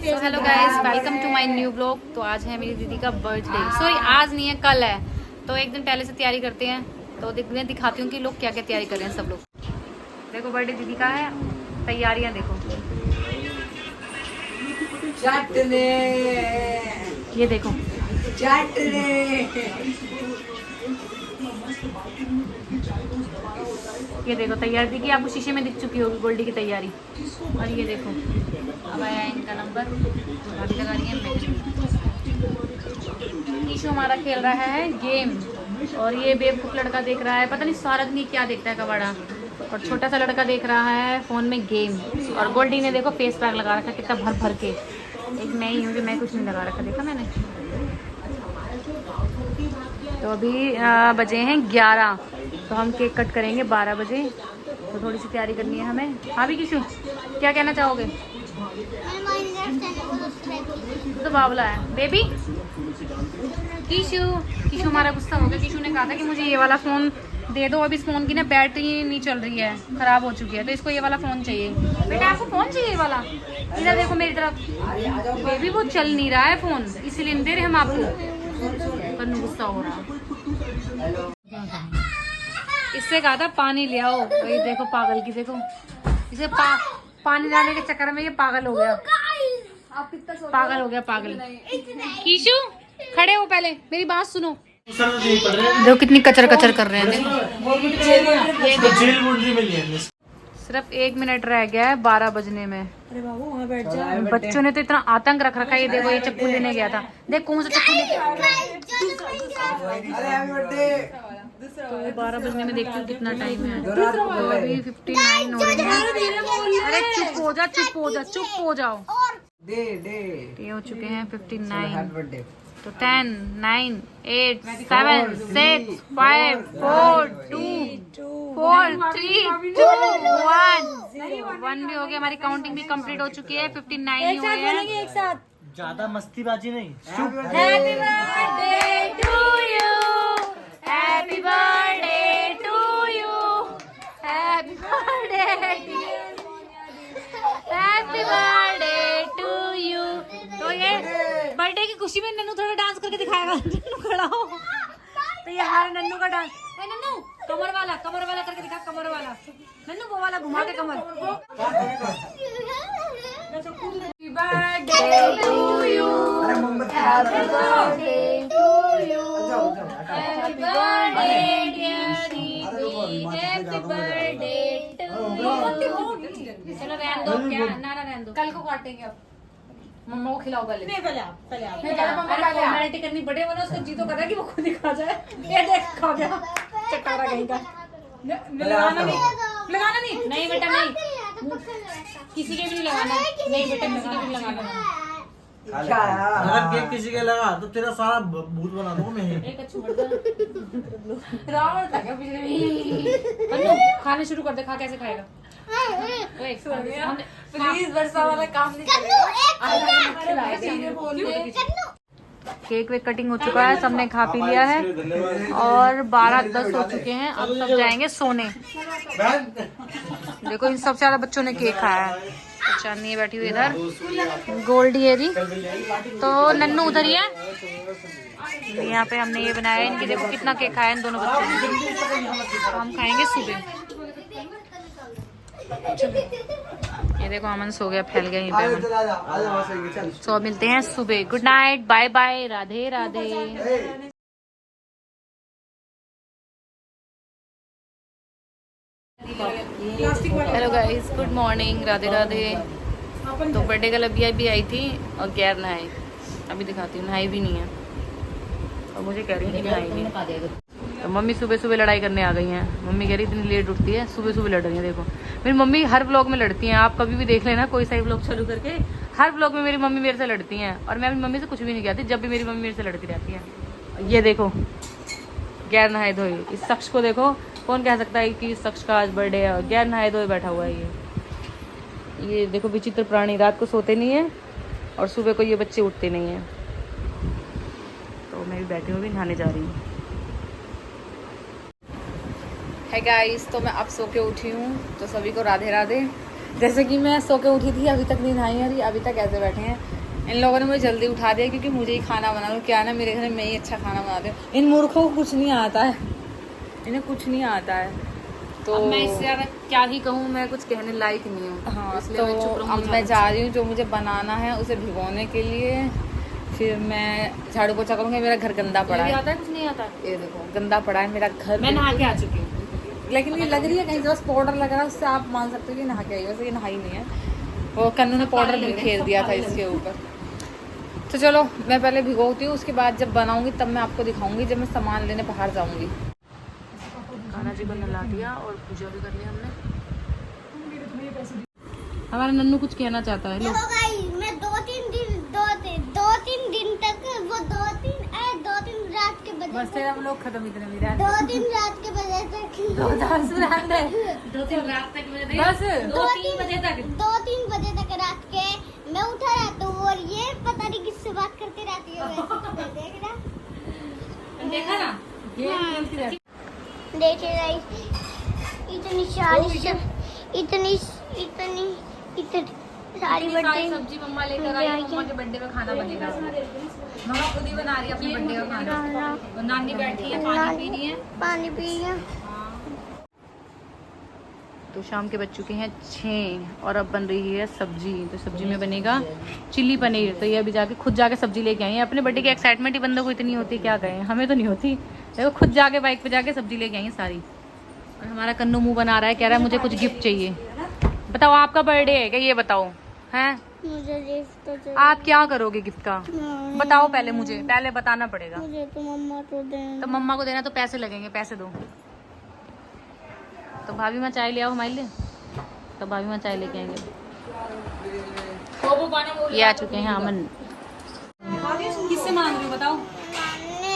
So hello guys, welcome to my new blog. तो आज है मेरी दीदी का बर्थडे। सॉरी आज नहीं है, कल है। तो एक दिन पहले से तैयारी करते हैं। तो मैं दिखाती हूँ कि लोग क्या क्या तैयारी कर रहे हैं। सब लोग देखो, बर्थडे दीदी का है। तैयारियां देखो, ये देखो ये देखो तैयारी देखिए, आपको शीशे में दिख चुकी होगी गोल्डी की तैयारी। और ये देखो अब आया इनका नंबर, भाभी लगा रही है मेहंदी। ईशु हमारा खेल रहा है गेम, और ये बेवकूफ लड़का देख रहा है, पता नहीं सारा दिन क्या देखता है कबाड़ा। और छोटा सा लड़का देख रहा है फोन में गेम। और गोल्डी ने देखो फेस पैक लगा रखा कितना भर भर के। एक मैं ही हूँ जो मैं कुछ नहीं लगा रखा, देखा मैंने। तो अभी बजे हैं 11, तो हम केक कट करेंगे 12 बजे। तो थोड़ी सी तैयारी करनी है हमें। हाँ भी किशु, क्या कहना चाहोगे? तो बावला है बेबी। किशु हमारा गुस्सा हो गया। किशु ने कहा था कि मुझे ये वाला फ़ोन दे दो। अब इस फ़ोन की ना बैटरी नहीं चल रही है, ख़राब हो चुकी है। तो इसको ये वाला फ़ोन चाहिए। बेटा आपको फ़ोन चाहिए ये वाला? इधर देखो मेरी तरफ। बेबी वो चल नहीं रहा है फ़ोन, इसीलिए नहीं दे रहे हम आपको। कन्नू गुस्सा हो रहा। इससे कहा था पानी ले आओ, वही देखो पागल की। देखो इसे पानी लाने के चक्कर में ये पागल हो गया। पागल हो गया पागल। कीशु खड़े हो, पहले मेरी बात सुनो। देखो कितनी कचर कचर कर रहे हैं। देखो सिर्फ 1 मिनट रह गया है 12 बजने में। अरे बाबू वहाँ बैठ जा। बच्चों ने तो इतना आतंक रख रखा है। ये देखो ये चप्पू लेने गया था। देख कौन सा चप्पू लेके। तो 12 बजने में देखती हूँ कितना टाइम है। तो अभी 59 हो रही है। अरे चुप हो जा, चुप हो जा, चुप हो जाओ। ये हो चुके हैं 59। तो 10, 9, 8, 7, 6, 5, 4, 2, 4, 3, 2, 1 भी हो गया। हमारी काउंटिंग भी कंप्लीट हो चुकी है। 59 ही हुए हैं। एक साथ ज्यादा मस्तीबाजी नहीं। Happy birthday to you, happy birthday to you, happy birthday, happy birthday to you. तो ये बर्थडे की खुशी में नन्नू थोड़ा डांस करके दिखाएगा। नन्नू खड़ा हो। तो ये हमारे नन्नू का डांस। नन्नू कमर वाला करके दिखा, कमर वाला। नन्नू वो वाला घुमा के कमर। Happy birthday to you, happy birthday to you, happy birthday dear दीदी, हैप्पी बर्थडे टू यू। चलो रहने दो, क्या ना रहने दो, कल को काटेंगे। अब मम्मा को खिलाओ पहले। नहीं पहले आप फॉर्मेलिटी करनी पड़ेगा ना। उसका जी तो कर रहा है कि वो खुद ही खा जाए। ये देख खा गया चटारा कहीं का। लगाना नहीं नहीं बेटा नहीं, किसी के भी नहीं लगाना। नहीं बेटा किसी के भी नहीं लगाना। अगर केक किसी के लगा तो तेरा सारा भूत बना दूंगा मैं। एक अच्छी रावण था क्या पिछले में? खाने शुरू कर दे। खा कैसे खाएगा? प्लीज वर्षा वाला काम नहीं करेगा। केक वेक कटिंग हो चुका है, सबने खा पी लिया है। और 12-10 हो चुके हैं। अब सब जाएंगे सोने। देखो इन सबसे ज्यादा बच्चों ने केक खाया है। चांदनी बैठी हुई इधर, गोल्डी है जी। तो नन्नू उधर ही है। यहाँ पे हमने ये बनाया है। इनकी देखो कितना केक खाया इन दोनों बच्चों ने। तो हम खाएंगे सुबह। ये देखो अमन सो गया, फैल गया यहीं पे। सो मिलते हैं सुबह। Good night, bye bye, Radhe Radhe. Hello guys, good morning, Radhe Radhe. तो बर्थडे का लबिया भी आई थी और गैर नहाई। अभी दिखाती हूँ, नहाई भी नहीं है। और मुझे कह रही है कि नहाई नहीं। तो मम्मी सुबह सुबह लड़ाई करने आ गई हैं। मम्मी कह रही इतनी लेट उठती है, सुबह सुबह लड़ रही है। देखो मेरी मम्मी हर व्लॉग में लड़ती हैं। आप कभी भी देख लेना, कोई सा व्लॉग चालू करके, हर व्लॉग में मेरी मम्मी मेरे से लड़ती हैं। और मैं अपनी मम्मी से कुछ भी नहीं कहती, जब भी मेरी मम्मी मेरे से लड़ती रहती है। ये देखो गैर नहाए धोए इस शख्स को देखो। कौन कह सकता है कि इस शख्स का आज बर्थडे है? गैर नहाए धोए बैठा हुआ है ये देखो विचित्र प्राणी। रात को सोते नहीं है और सुबह को ये बच्चे उठते नहीं हैं। तो मैं भी बैठी हूँ, भी नहाने जा रही हूँ। है गाइस, तो मैं अब सो के उठी हूँ। तो सभी को राधे राधे। जैसे कि मैं सो के उठी थी, अभी तक नहीं नहाई है। अभी तक ऐसे बैठे हैं। इन लोगों ने मुझे जल्दी उठा दिया क्योंकि मुझे ही खाना बनाना, क्या ना मेरे घर में मैं ही अच्छा खाना बनाती हूँ। इन मूर्खों को कुछ नहीं आता है, इन्हें कुछ नहीं आता है। तो अब मैं इससे ज़्यादा क्या ही कहूँ, मैं कुछ कहने लायक नहीं हूँ। हाँ, इसलिए तो मैं चुप रहूँ। अब मैं जा रही हूँ जो मुझे बनाना है उसे भिगोने के लिए, फिर मैं झाड़ू पोछा करूँगी। मेरा घर गंदा पड़ा है, आता है कुछ नहीं आता। ये देखो गंदा पड़ा है मेरा घर। मैं नहा के आ चुकी हूँ। लेकिन ये लग रही है कहीं से बस पाउडर लग रहा है, उससे आप मान सकते हो कि नहा के आई, वैसे ये नहाई नहीं है। वो कन्नू ने पाउडर भी खेल दिया था इसके ऊपर। तो चलो मैं पहले भिगोती हूँ, उसके बाद जब बनाऊंगी तब मैं आपको दिखाऊंगी, जब मैं सामान लेने बाहर जाऊंगी। खाना जी को नहला दिया और पूजा भी कर लिया हमने। हमारा नन्नू कुछ कहना चाहता है। लो मैं दो तीन दिन तक वो दो तीन रात के बजे बस तेरा लोग खत्म इतने मेरा 2 दिन रात के बजे तक 2 दिन रात तक बस 2-3 बजे तक 2-3 बजे तक रात के मैं उठा रहता हूँ और ये पता नहीं किससे बात करती रहती है। देख रहा देखा ना। देखिए गाइस, इतनी सारी इतनी सारी बर्थडे सब्जी मम्मा लेकर आई। मम्मा के बर्थडे में खाना बनेगा। मम्मा खुद ही बना रही है अपने बर्थडे का खाना। और नानी बैठी है, पानी पी रही है। पानी पी रही है। तो शाम के बज चुके हैं 6 और अब बन रही है सब्जी। तो सब्जी में बनेगा चिल्ली पनीर। तो ये अभी जाके खुद जाके सब्जी लेके आई है। अपने बर्थडे की एक्साइटमेंट ही बंदों को इतनी होती, क्या कहें, हमें तो नहीं होती। देखो खुद जाके बाइक पे जाके सब्जी लेके आई है सारी। और हमारा कन्नू मुंह बना रहा है, कह रहा है मुझे कुछ गिफ्ट चाहिए। बताओ आपका बर्थडे है क्या, ये बताओ हैं? मुझे गिफ्ट तो चाहिए। आप क्या करोगे गिफ्ट का, बताओ पहले, मुझे पहले बताना पड़ेगा। मुझे तो मम्मा को देना। तो मम्मा को देना तो पैसे लगेंगे, पैसे दो। तो भाभी माँ चाय ले आओ हमारे लिए। तो भाभी माँ चाय लेके आएंगे। ये आ चुके हैं अमन। किससे मांग रही हो बताओ?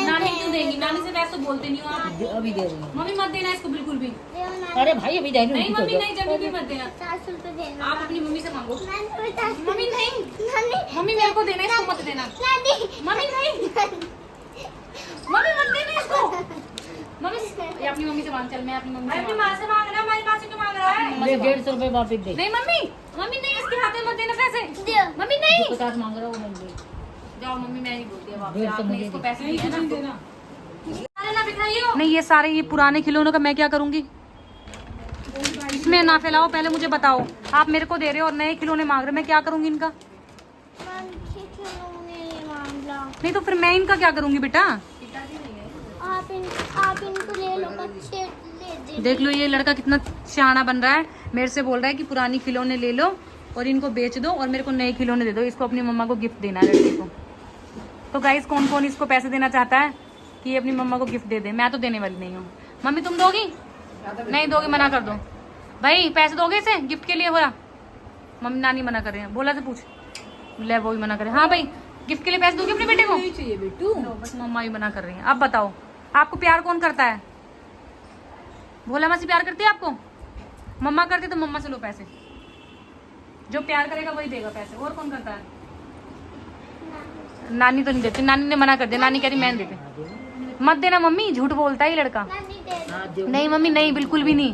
नानी क्यों देंगी? नानी से वैसे तो बोलते नहीं हो आप। अभी दे रही हूँ। मम्मी मत देना इसको बिल्कुल भी। अरे भाई अभी दे रही नहीं हूँ। मम्मी नहीं, जब भी मत देना। 50 रुपए देना। आप अपनी मम्मी से मांगो। मम्मी मम्मी नहीं, मम्मी मेरे को देना, इसको मत देना। मम्मी नहीं, मम्मी मत देना इसको। मम्मी ये अपनी मम्मी से मांग। चल मैं अपनी मम्मी से अपनी माँ से मांगना। हमारी माँ से क्यों मांग रहा है? 150 रुपए वापिस दे। नहीं मम्मी, मम्मी नहीं, इसके हाथ में मत देना पैसे। मम्मी नहीं, 50 मांग रहा हूँ मैं। जाओ मम्मी, मैं नहीं बोलती अब आपसे। 150 आपने मुझे इसको दे। पैसे नहीं देना। अरे ना बिठाइयो। नहीं ये सारे ये पुराने खिलौनों का मैं क्या करूंगी? इसमें ना फैलाओ, पहले मुझे बताओ। आप मेरे को दे रहे हो और नए खिलौने मांग रहे हो, मैं क्या करूंगी इनका? नहीं तो फिर मैं इनका क्या करूंगी बेटा? आप इनको ले लो, बच्चे ले दे। देख लो ये लड़का कितना सियाना बन रहा है, मेरे से बोल रहा है कि पुरानी खिलौने ले लो और इनको बेच दो और मेरे को नए खिलौने दे दो। इसको अपनी मम्मा को गिफ्ट देना है लड़के को। तो गाइस कौन कौन इसको पैसे देना चाहता है कि ये अपनी मम्मा को गिफ्ट दे दे? मैं तो देने वाली नहीं हूँ। मम्मी तुम दोगी? नहीं दोगी, मना कर दो। भाई पैसे दोगे इसे गिफ्ट के लिए? हो रहा मम्मी नानी मना कर रहे हैं, बोला से पूछ ले, वो भी मना करे। हाँ भाई गिफ्ट के लिए पैसे दोगे अपने बेटे को? नहीं चाहिए बेटू। बस मम्मा ही मना कर रही हैं। अब बताओ आपको प्यार कौन करता है? भोला मासी प्यार करती है आपको? मम्मा करती तो मम्मा से लो पैसे। जो प्यार करेगा वही देगा पैसे। और कौन करता है? नानी तो नहीं देती, नानी ने मना कर दिया। नानी कह रही मैं देती। मत देना मम्मी, झूठ बोलता है ये लड़का। नहीं मम्मी नहीं, बिल्कुल भी नहीं।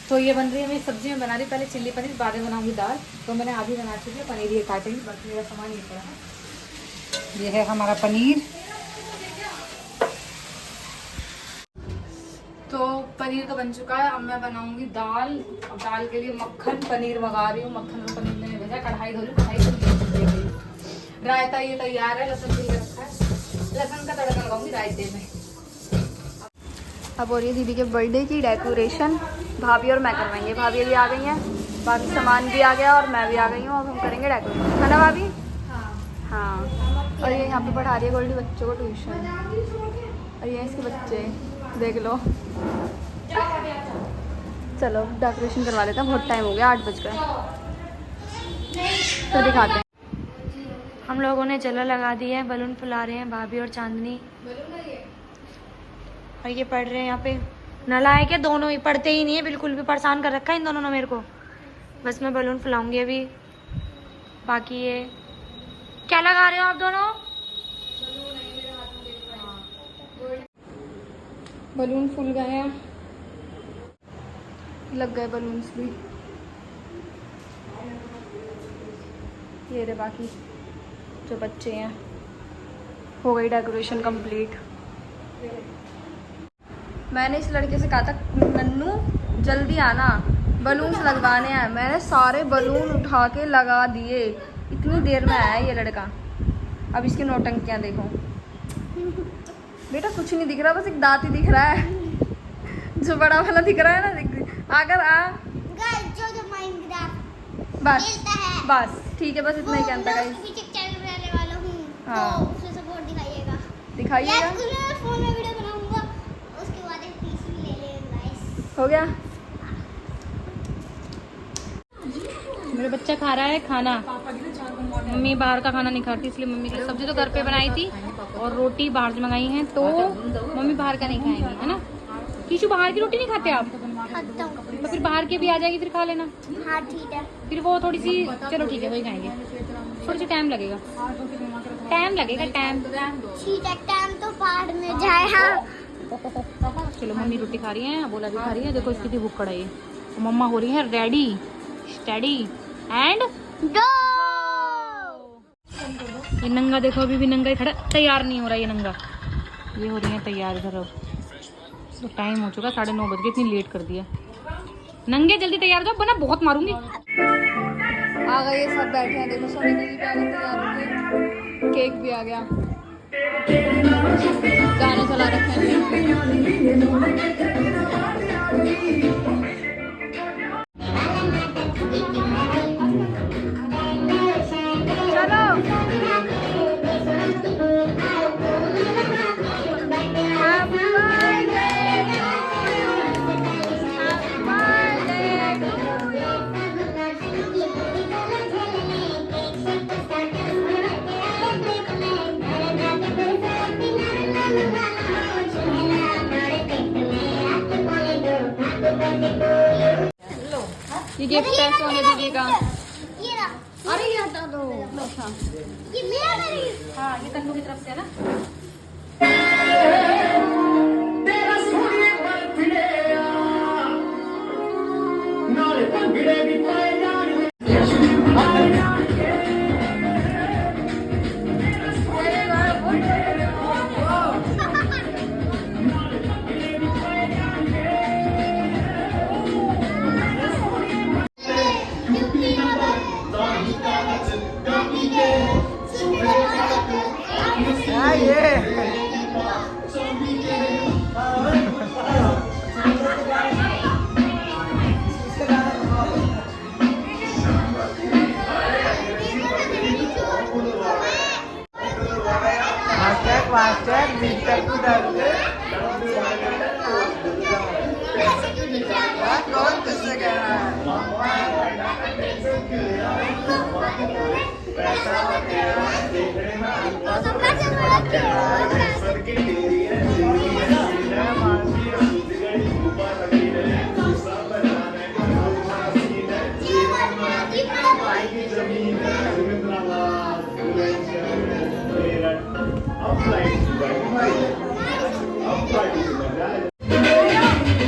तो ये बन रही है मेरी सब्जी में बना रही, पहले चिल्ली पनीर, बाद में बनाऊंगी दाल। तो मैंने आधी बना चुकी है, पनीर ये काटेंगे, बाकी मेरा सामान ये पड़ा है। ये है हमारा पनीर। तो पनीर तो बन चुका है, अब मैं बनाऊंगी दाल। अब दाल के लिए मक्खन पनीर मंगा रही हूँ। मक्खन और पनीर मैंने भेजा, कढ़ाई धो ली, कढ़ाई से रायता ये तैयार है, लहसुन छील के रखा है, लहसुन का तड़का लगाऊंगी रायते में। अब हो रही है दीदी के बर्थडे की डेकोरेशन। भाभी और मैं करवाएंगे, भाभी अभी आ गई हैं, बाकी सामान भी आ गया और मैं भी आ गई हूँ। अब हम करेंगे डेकोरेशन, है ना भाभी? हाँ। और ये यहाँ पे पढ़ा रही है गोल्डी बच्चों को ट्यूशन। और ये इसके बच्चे देख लो। चलो डेकोरेशन करवा लेते हैं, बहुत टाइम हो गया, 8 बज गए। तो दिखाते हैं। हम लोगों ने जला लगा दी है, बलून फुला रहे हैं भाभी और चांदनी। और ये पढ़ रहे हैं यहाँ पे। नालायक है दोनों ही, पढ़ते ही नहीं है बिल्कुल भी, परेशान कर रखा है इन दोनों ने मेरे को। बस मैं बलून फुलाऊंगी अभी। बाकी ये क्या लगा रहे हो आप दोनों? बलून फूल गए हैं, लग गए बलून्स भी। ये रहे बाकी जो बच्चे हैं। हो गई डेकोरेशन कंप्लीट। मैंने इस लड़के से कहा था नन्नू जल्दी आना, बलून्स लगवाने हैं। मैंने सारे बलून उठा के लगा दिए, इतनी देर में आया ये लड़का। अब इसकी नौटंकियाँ देखो। बेटा कुछ नहीं दिख रहा, बस एक दांत ही दिख रहा है जो बड़ा वाला दिख रहा है ना। अगर गाइस जो माइनक्राफ्ट बस खेलता है बस ठीक है, बस इतना ही कहता है। चैनल रहने वाला हूँ हाँ। तो उससे सपोर्ट दिखाइएगा। दिखाइएगा। यार उसमें मैं फोन में वीडियो बनाऊंगा, उसके बाद एक पीसी भी ले लेंगे गाइस। हो गया। मेरा बच्चा खा रहा है खाना। मम्मी बाहर का खाना नहीं खाती, इसलिए मम्मी की सब्जी तो घर पे बनाई थी और रोटी बाहर से मंगाई है, तो मम्मी बाहर का नहीं खाएंगी, है ना। कीशु बाहर की रोटी नहीं खाते आप? खाता हूँ। तो फिर बाहर की भी आ जाएगी, फिर खा लेना। हाँ ठीक है। फिर वो थोड़ी सी, चलो ठीक है वही खाएंगे, थोड़ी सी टाइम लगेगा, टाइम। ठीक है, टाइम तो पहाड़ में जाए। हाँ चलो मम्मी रोटी खा रही है, बोला भी खा रही है। देखो इसकी थी भूख कड़ाई, तो मम्मा हो रही है रेडी, स्टडी एंड गो। ये नंगा देखो अभी भी नंगा ही खड़ा, तैयार नहीं हो रहा ये नंगा। ये हो रही है तैयार इधर। अब तो टाइम हो चुका 9:30 बज गए, इतनी लेट कर दिया। नंगे जल्दी तैयार हो जाओ, बना बहुत मारूंगी। आ गए ये सब बैठे हैं, देखो सोनी दीदी भी आ गई तैयार होके, केक भी आ गया, गाने चला रखे हैं। ये गिफ्ट है सोनी दीदी का। ये रहा। अरे ये हटा दो। अच्छा ये मेरा नहीं। हाँ ये तन्नू की तरफ से है ना।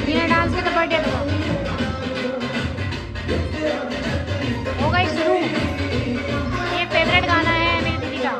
बिना डांस के तो बर्थडे तो हो गई शुरू। ये फेवरेट गाना है मेरी दीदी का।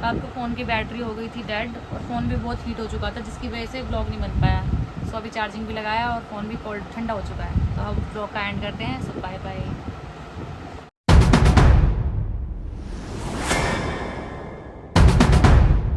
आपके फ़ोन की बैटरी हो गई थी डेड और फ़ोन भी बहुत हीट हो चुका था, जिसकी वजह से ब्लॉग नहीं बन पाया। सो अभी चार्जिंग भी लगाया और फ़ोन भी कोल्ड ठंडा हो चुका है। तो अब ब्लॉग का एंड करते हैं। सो बाय बाय।